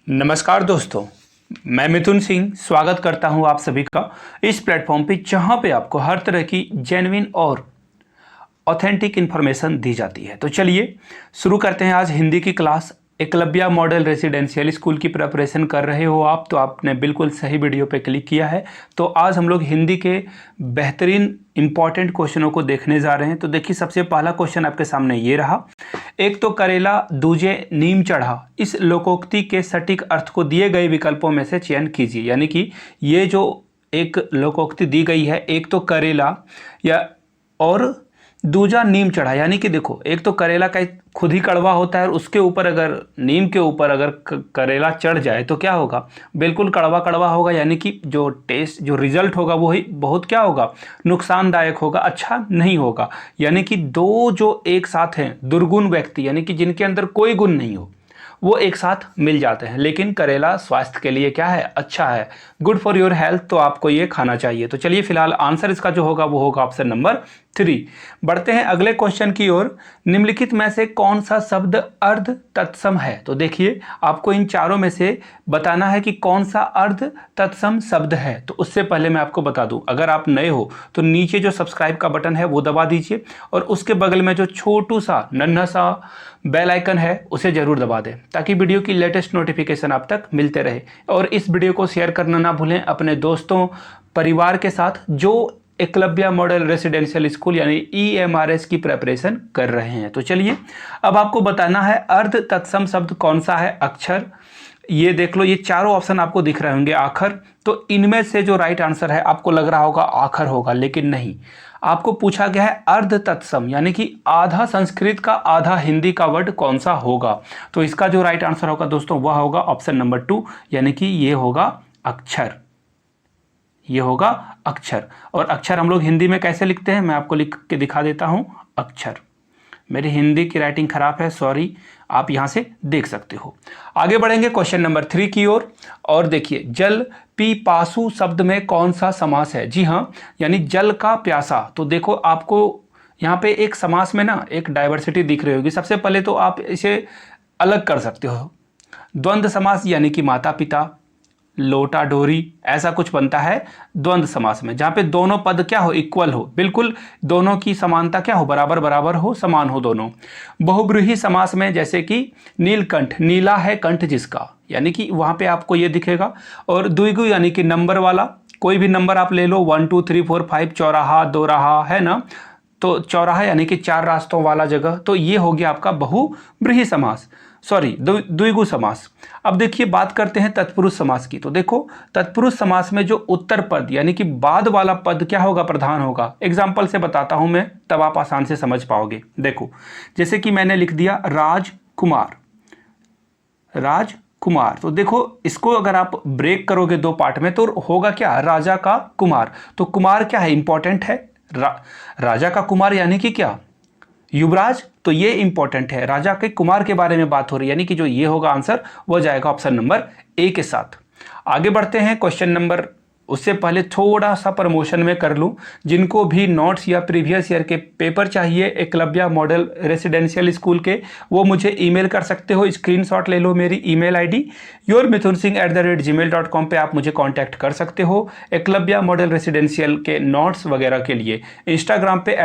नमस्कार दोस्तों, मैं मिथुन सिंह स्वागत करता हूं आप सभी का इस प्लेटफॉर्म पे जहां पे आपको हर तरह की जेन्युइन और ऑथेंटिक इन्फॉर्मेशन दी जाती है। तो चलिए शुरू करते हैं आज हिंदी की class. Eklavya model residential school की प्रिपरेशन कर रहे हो आप तो आपने बिल्कुल सही वीडियो पे क्लिक किया है। तो आज हम लोग हिंदी के बेहतरीन इंपॉर्टेंट क्वेश्चनों को देखने जा रहे हैं। तो देखिए, सबसे पहला क्वेश्चन आपके सामने ये रहा। एक तो करेला दूजे नीम चढ़ा, इस लोकोक्ति के सटीक अर्थ को दिए गए विकल्पों में से चयन कीजिए। यानी कि ये जो एक लोकोक्ति दी गई है, एक तो करेला या और दूजा नीम चढ़ा, यानी कि देखो, एक तो करेला का खुद ही कड़वा होता है और उसके ऊपर अगर नीम के ऊपर अगर करेला चढ़ जाए तो क्या होगा, बिल्कुल कड़वा कड़वा होगा। यानी कि जो टेस्ट, जो रिजल्ट होगा वो ही बहुत क्या होगा, नुकसानदायक होगा, अच्छा नहीं होगा। यानी कि दो जो एक साथ हैं दुर्गुण व्यक्ति, यानी कि जिनके अंदर कोई गुण नहीं हो, वो एक साथ मिल जाते हैं। लेकिन करेला स्वास्थ्य के लिए क्या है, अच्छा है, गुड फॉर योर हेल्थ, तो आपको ये खाना चाहिए। तो चलिए फिलहाल आंसर इसका जो होगा वो होगा ऑप्शन नंबर 3। बढ़ते हैं अगले क्वेश्चन की ओर। निम्नलिखित में से कौन सा शब्द अर्ध तत्सम है? तो देखिए, आपको इन चारों में से बताना है कि कौन सा अर्ध तत्सम शब्द है। तो उससे पहले मैं आपको बता दूं, अगर आप नए हो तो नीचे जो सब्सक्राइब का बटन है वो दबा दीजिए और उसके बगल में जो छोटू सा नन्हा सा बेल आइकन है उसे जरूर दबा दें, ताकि वीडियो की लेटेस्ट नोटिफिकेशन आप तक मिलते रहे। और इस वीडियो को शेयर करना ना भूलें अपने दोस्तों परिवार के साथ जो एकलव्या मॉडल रेसिडेंशियल स्कूल यानी EMRS की प्रिपरेशन कर रहे हैं। तो चलिए, अब आपको बताना है अर्ध तत्सम शब्द कौन सा है। अक्षर, ये देख लो, ये चारों ऑप्शन आपको दिख रहे होंगे। आखर, तो इनमें से जो राइट आंसर है आपको लग रहा होगा आखर होगा, लेकिन नहीं। आपको पूछा गया है अर्ध तत्सम, यानी कि आधा संस्कृत का आधा हिंदी का वर्ड कौन सा होगा। तो इसका जो राइट आंसर होगा दोस्तों वह होगा ऑप्शन नंबर 2, यानी कि ये होगा अक्षर। ये होगा अक्षर। और अक्षर हम लोग हिंदी में कैसे लिखते हैं, मैं आपको लिख के दिखा देता हूं। अक्षर, मेरी हिंदी की राइटिंग खराब है, सॉरी, आप यहां से देख सकते हो। आगे बढ़ेंगे क्वेश्चन नंबर 3 की ओर। और देखिए, जल पीपासु शब्द में कौन सा समास है? जी हाँ, यानी जल का प्यासा। तो देखो, आपको यहाँ पे एक समास में ना एक डाइवर्सिटी दिख रही होगी। सबसे पहले तो आप इसे अलग कर सकते हो। द्वंद्व समास, यानी कि माता पिता, लोटा डोरी, ऐसा कुछ बनता है द्वंद्व समास में, जहां पे दोनों पद क्या हो, इक्वल हो, बिल्कुल दोनों की समानता क्या हो, बराबर बराबर हो, समान हो दोनों। बहुब्रीहि समास में जैसे कि नीलकंठ, नीला है कंठ जिसका, यानी कि वहां पे आपको ये दिखेगा। और द्विगु, यानी कि नंबर वाला, कोई भी नंबर आप ले लो, 1 2 3 4 5, चौराहा दोराहा है ना, तो चौराहा यानी कि 4 रास्तों वाला जगह, तो ये हो गया आपका बहुब्रीहि समास, सॉरी द्विगु समास। अब देखिए, बात करते हैं तत्पुरुष समास की। तो देखो, तत्पुरुष समास में जो उत्तर पद यानी कि बाद वाला पद क्या होगा, प्रधान होगा। एग्जाम्पल से बताता हूं मैं, तब आप आसान से समझ पाओगे। देखो, जैसे कि मैंने लिख दिया राजकुमार, राजकुमार, तो देखो इसको अगर आप ब्रेक करोगे दो पार्ट में तो होगा क्या, राजा का कुमार। तो कुमार क्या है, इंपॉर्टेंट है। राजा का कुमार यानी कि क्या, युवराज, तो ये इंपॉर्टेंट है। राजा के कुमार के बारे में बात हो रही है, यानी कि जो ये होगा आंसर वो जाएगा ऑप्शन नंबर ए के साथ। आगे बढ़ते हैं क्वेश्चन नंबर, उससे पहले थोड़ा सा प्रमोशन में कर लूं। जिनको भी नोट्स या प्रीवियस ईयर के पेपर चाहिए एकलव्या मॉडल रेसिडेंशियल स्कूल के, वो मुझे ईमेल कर सकते हो। स्क्रीनशॉट ले लो मेरी ईमेल आईडी yourmithunsingh@gmail.com पे आप मुझे कांटेक्ट कर सकते हो। एकलव्या मॉडल रेसिडेंशियल के नोट्स वगैरह के लिए इंस्टाग्राम पे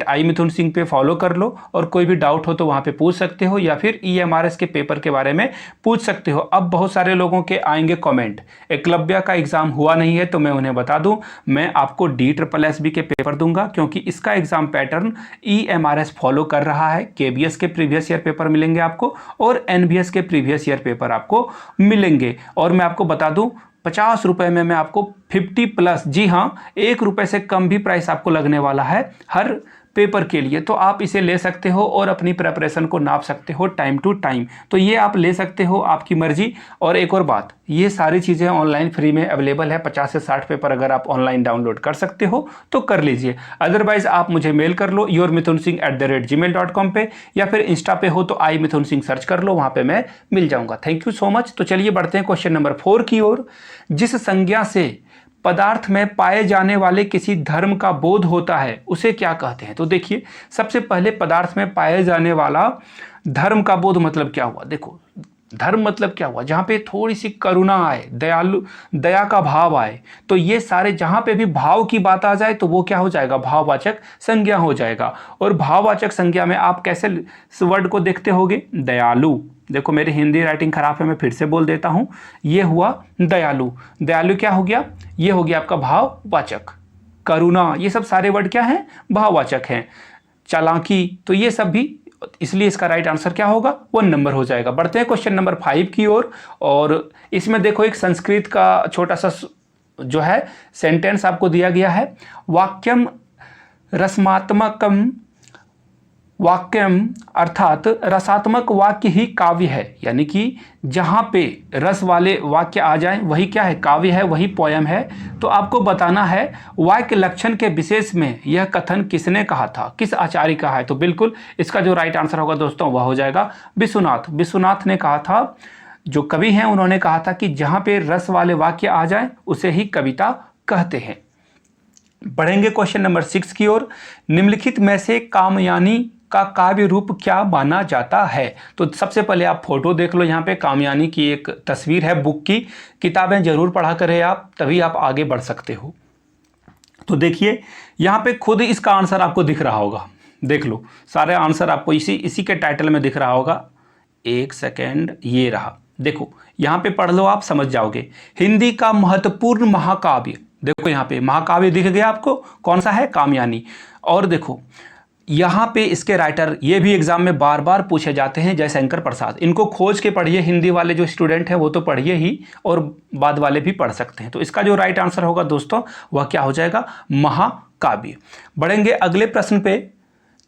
@imithunsingh पे फॉलो कर लो, और कोई भी डाउट हो तो वहाँ पे पूछ सकते हो, या फिर EMRS के पेपर के बारे में पूछ सकते हो। अब बहुत सारे लोगों के आएंगे कॉमेंट, एकलव्या का एग्जाम हुआ नहीं है, तो मैं उन्हें बता दूं, मैं आपको DSSB के पेपर दूंगा, क्योंकि इसका एग्जाम पैटर्न EMRS फॉलो कर रहा है। KBS के प्रीवियस ईयर पेपर मिलेंगे आपको, और NBS के प्रीवियस ईयर पेपर आपको मिलेंगे। और मैं आपको बता दूं, 50 रुपए में मैं आपको 50+, जी हाँ, 1 रुपए से कम भी प्राइस आपको लगने वाला है हर पेपर के लिए। तो आप इसे ले सकते हो और अपनी प्रिपरेशन को नाप सकते हो टाइम टू टाइम। तो ये आप ले सकते हो, आपकी मर्जी। और एक और बात, ये सारी चीज़ें ऑनलाइन फ्री में अवेलेबल है। 50 से 60 पेपर अगर आप ऑनलाइन डाउनलोड कर सकते हो तो कर लीजिए। अदरवाइज आप मुझे मेल कर लो yourmithunsingh@gmail.com पे, या फिर इंस्टा पे हो तो imithunsingh सर्च कर लो, वहाँ पे मैं मिल जाऊँगा। Thank you so much. तो चलिए बढ़ते हैं क्वेश्चन नंबर 4 की ओर। जिस संज्ञा से पदार्थ में पाए जाने वाले किसी धर्म का बोध होता है उसे क्या कहते हैं? तो देखिए, सबसे पहले पदार्थ में पाए जाने वाला धर्म का बोध मतलब क्या हुआ। देखो, धर्म मतलब क्या हुआ, जहाँ पे थोड़ी सी करुणा आए, दया का भाव आए, तो ये सारे जहाँ पे भी भाव की बात आ जाए तो वो क्या हो जाएगा, भाववाचक संज्ञा हो जाएगा। और भाववाचक संज्ञा में आप कैसे इस वर्ड को देखते होगे, दयालु। देखो मेरी हिंदी राइटिंग खराब है, मैं फिर से बोल देता हूँ, ये हुआ दयालु। दयालु क्या हो गया, ये हो गया आपका भाववाचक। करुणा, ये सब सारे वर्ड क्या हैं, भाववाचक हैं। चालाकी, तो ये सब भी, इसलिए इसका राइट आंसर क्या होगा, 1 नंबर हो जाएगा। बढ़ते हैं क्वेश्चन नंबर 5 की ओर। और इसमें देखो एक संस्कृत का छोटा सा जो है सेंटेंस आपको दिया गया है, वाक्यम रसमात्मकम वाक्यम, अर्थात रसात्मक वाक्य ही काव्य है। यानी कि जहाँ पे रस वाले वाक्य आ जाएं वही क्या है, काव्य है, वही पोयम है। तो आपको बताना है वाक्य लक्षण के विशेष में यह कथन किसने कहा था, किस आचार्य का है। तो बिल्कुल इसका जो राइट आंसर होगा दोस्तों वह हो जाएगा विश्वनाथ। विश्वनाथ ने कहा था, जो कवि हैं उन्होंने कहा था कि जहाँ पे रस वाले वाक्य आ जाए उसे ही कविता कहते हैं। बढ़ेंगे क्वेश्चन नंबर 6 की ओर। निम्नलिखित में से कामयानी का काव्य रूप क्या माना जाता है। तो सबसे पहले आप फोटो देख लो, यहाँ पे कामयानी की एक तस्वीर है बुक की। किताबें जरूर पढ़ा करें आप, तभी आप आगे बढ़ सकते हो। तो देखिए यहाँ पे खुद इसका आंसर आपको दिख रहा होगा, देख लो सारे आंसर आपको इसी के टाइटल में दिख रहा होगा। एक सेकेंड, ये रहा, देखो यहाँ पे पढ़ लो, आप समझ जाओगे। हिंदी का महत्वपूर्ण महाकाव्य, देखो यहाँ पे महाकाव्य दिख गया आपको, कौन सा है, कामयानी। और देखो यहाँ पे इसके राइटर, ये भी एग्जाम में बार बार पूछे जाते हैं, जयशंकर प्रसाद। इनको खोज के पढ़िए, हिंदी वाले जो स्टूडेंट हैं वो तो पढ़िए ही, और बाद वाले भी पढ़ सकते हैं। तो इसका जो राइट आंसर होगा दोस्तों वह क्या हो जाएगा, महाकाव्य। बढ़ेंगे अगले प्रश्न पे।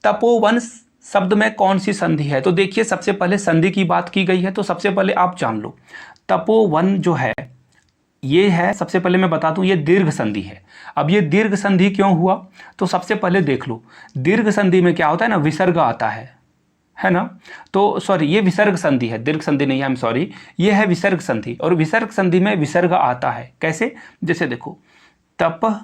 तपोवन शब्द में कौन सी संधि है। तो देखिए सबसे पहले संधि की बात की गई है, तो सबसे पहले आप जान लो तपोवन जो है ये है, सबसे पहले मैं बता दूं ये दीर्घ संधि है। अब ये दीर्घ संधि क्यों हुआ, तो सबसे पहले देख लो दीर्घ संधि में क्या होता है ना, विसर्ग आता है ना। तो सॉरी, ये विसर्ग संधि है, दीर्घ संधि नहीं है, आई एम सॉरी, ये है विसर्ग संधि। और विसर्ग संधि में विसर्ग आता है कैसे, जैसे देखो तपह,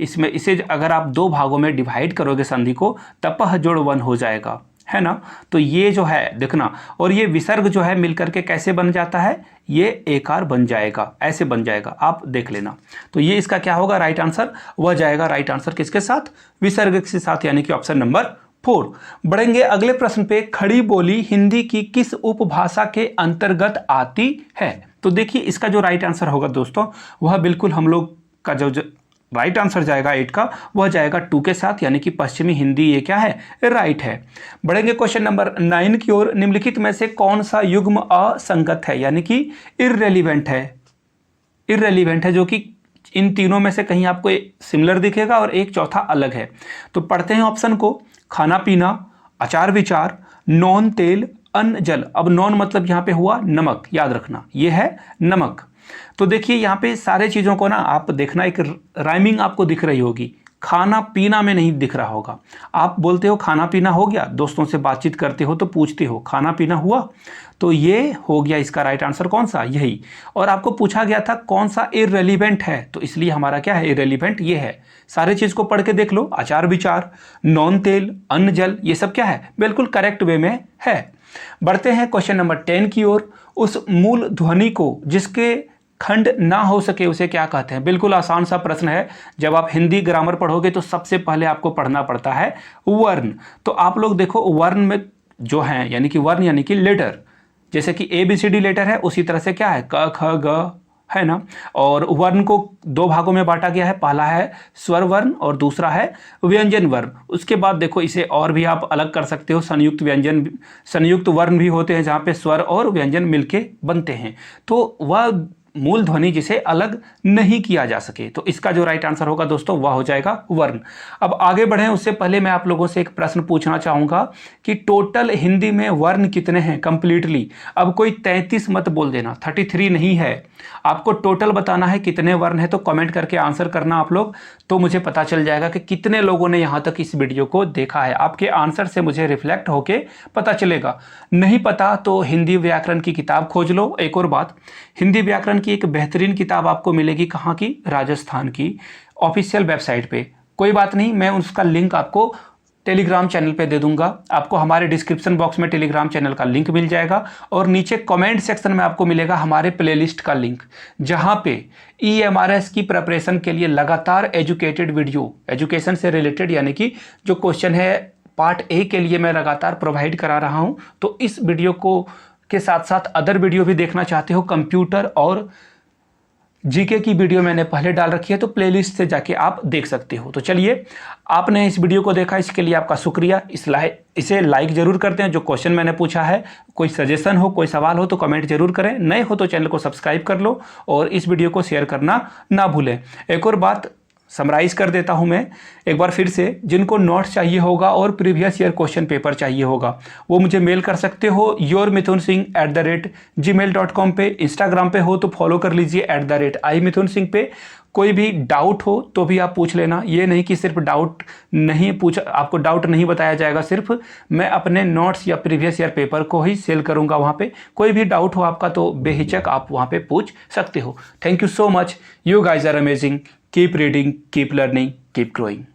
इसमें इसे अगर आप 2 भागों में डिवाइड करोगे संधि को, तपह जोड़ वन हो जाएगा, है ना। तो ये जो है देखना, और ये विसर्ग जो है मिलकर के कैसे बन जाता है, ये एकार बन जाएगा, ऐसे बन जाएगा, आप देख लेना। तो ये इसका क्या होगा राइट आंसर, वह जाएगा राइट आंसर किसके साथ, विसर्ग के साथ, यानी कि ऑप्शन नंबर 4। बढ़ेंगे अगले प्रश्न पे। खड़ी बोली हिंदी की किस उपभाषा के अंतर्गत आती है। तो देखिए इसका जो राइट आंसर होगा दोस्तों वह बिल्कुल हम लोग का जो राइट आंसर जाएगा 8 का, वह जाएगा 2 के साथ, यानी कि पश्चिमी हिंदी, ये क्या है, राइट है। बढ़ेंगे क्वेश्चन नंबर 9 की ओर। निम्नलिखित में से कौन सा युग्म असंगत है, यानी कि इररेलीवेंट है। इररेलीवेंट है, जो कि इन तीनों में से कहीं आपको सिमिलर दिखेगा और एक चौथा अलग है। तो पढ़ते हैं ऑप्शन को। खाना पीना, आचार विचार, नॉन तेल, अन्न जल। अब नॉन मतलब यहाँ पे हुआ नमक, याद रखना ये है नमक। तो देखिए यहाँ पे सारे चीज़ों को ना आप देखना, एक राइमिंग आपको दिख रही होगी, खाना पीना में नहीं दिख रहा होगा। आप बोलते हो खाना पीना हो गया, दोस्तों से बातचीत करते हो तो पूछते हो खाना पीना हुआ, तो ये हो गया इसका राइट आंसर कौन सा, यही। और आपको पूछा गया था कौन सा इररेलीवेंट है, तो इसलिए हमारा क्या है, इररेलीवेंट ये है। सारे चीज़ को पढ़ के देख लो, आचार विचार, नॉन तेल, अन्न जल, ये सब क्या है, बिल्कुल करेक्ट वे में है। बढ़ते हैं क्वेश्चन नंबर 10 की ओर। उस मूल ध्वनि को जिसके खंड ना हो सके उसे क्या कहते हैं। बिल्कुल आसान सा प्रश्न है। जब आप हिंदी ग्रामर पढ़ोगे तो सबसे पहले आपको पढ़ना पड़ता है वर्ण। तो आप लोग देखो वर्ण में जो है, यानी कि वर्ण यानी कि लेटर, जैसे कि ABCD लेटर है, उसी तरह से क्या है क ख ग, है ना। और वर्ण को 2 भागों में बांटा गया है, पहला है स्वर वर्ण और दूसरा है व्यंजन वर्ण। उसके बाद देखो इसे और भी आप अलग कर सकते हो, संयुक्त व्यंजन, संयुक्त वर्ण भी होते हैं जहाँ पे स्वर और व्यंजन मिलके बनते हैं। तो वह मूल ध्वनि जिसे अलग नहीं किया जा सके। तो इसका जो राइट आंसर होगा दोस्तों वह हो जाएगा वर्ण। अब आगे बढ़ें उससे पहले मैं आप लोगों से एक प्रश्न पूछना चाहूँगा कि टोटल हिंदी में वर्ण कितने हैं कंप्लीटली। अब कोई 33 मत बोल देना, 33 नहीं है, आपको टोटल बताना है कितने वर्ण है। तो कमेंट करके आंसर करना आप लोग, तो मुझे पता चल जाएगा कि कितने लोगों ने यहाँ तक इस वीडियो को देखा है। आपके आंसर से मुझे रिफ्लेक्ट होके पता चलेगा। नहीं पता तो हिंदी व्याकरण की किताब खोज लो। एक और बात, हिंदी व्याकरण की एक बेहतरीन किताब आपको मिलेगी, कहाँ की, राजस्थान की ऑफिशियल वेबसाइट पे। कोई बात नहीं, मैं उसका लिंक आपको टेलीग्राम चैनल पे दे दूंगा। आपको हमारे डिस्क्रिप्शन बॉक्स में टेलीग्राम चैनल का लिंक मिल जाएगा और नीचे कमेंट सेक्शन में आपको मिलेगा हमारे प्लेलिस्ट का लिंक, जहां पे EMRS की प्रिपरेशन के लिए लगातार एजुकेटेड वीडियो, एजुकेशन से रिलेटेड यानी कि जो क्वेश्चन है पार्ट ए के लिए मैं लगातार प्रोवाइड करा रहा हूं। तो इस वीडियो को के साथ साथ अदर वीडियो भी देखना चाहते हो, कंप्यूटर और जीके की वीडियो मैंने पहले डाल रखी है, तो प्लेलिस्ट से जाके आप देख सकते हो। तो चलिए, आपने इस वीडियो को देखा, इसके लिए आपका शुक्रिया। इसे लाइक जरूर करते हैं। जो क्वेश्चन मैंने पूछा है, कोई सजेशन हो, कोई सवाल हो तो कमेंट जरूर करें। नए हो तो चैनल को सब्सक्राइब कर लो और इस वीडियो को शेयर करना ना भूलें। एक और बात समराइज कर देता हूं मैं एक बार फिर से, जिनको नोट्स चाहिए होगा और प्रीवियस ईयर क्वेश्चन पेपर चाहिए होगा, वो मुझे मेल कर सकते हो yourmithunsingh@gmail.com पे। इंस्टाग्राम पे हो तो फॉलो कर लीजिए @imithunsingh पे। कोई भी डाउट हो तो भी आप पूछ लेना। ये नहीं कि सिर्फ आपको डाउट नहीं बताया जाएगा, सिर्फ मैं अपने नोट्स या प्रीवियस ईयर पेपर को ही सेल करूंगा वहाँ पे। कोई भी डाउट हो आपका तो बेहिचक आप वहाँ पे पूछ सकते हो। Thank you so much. You guys are amazing. Keep reading, keep learning, keep growing.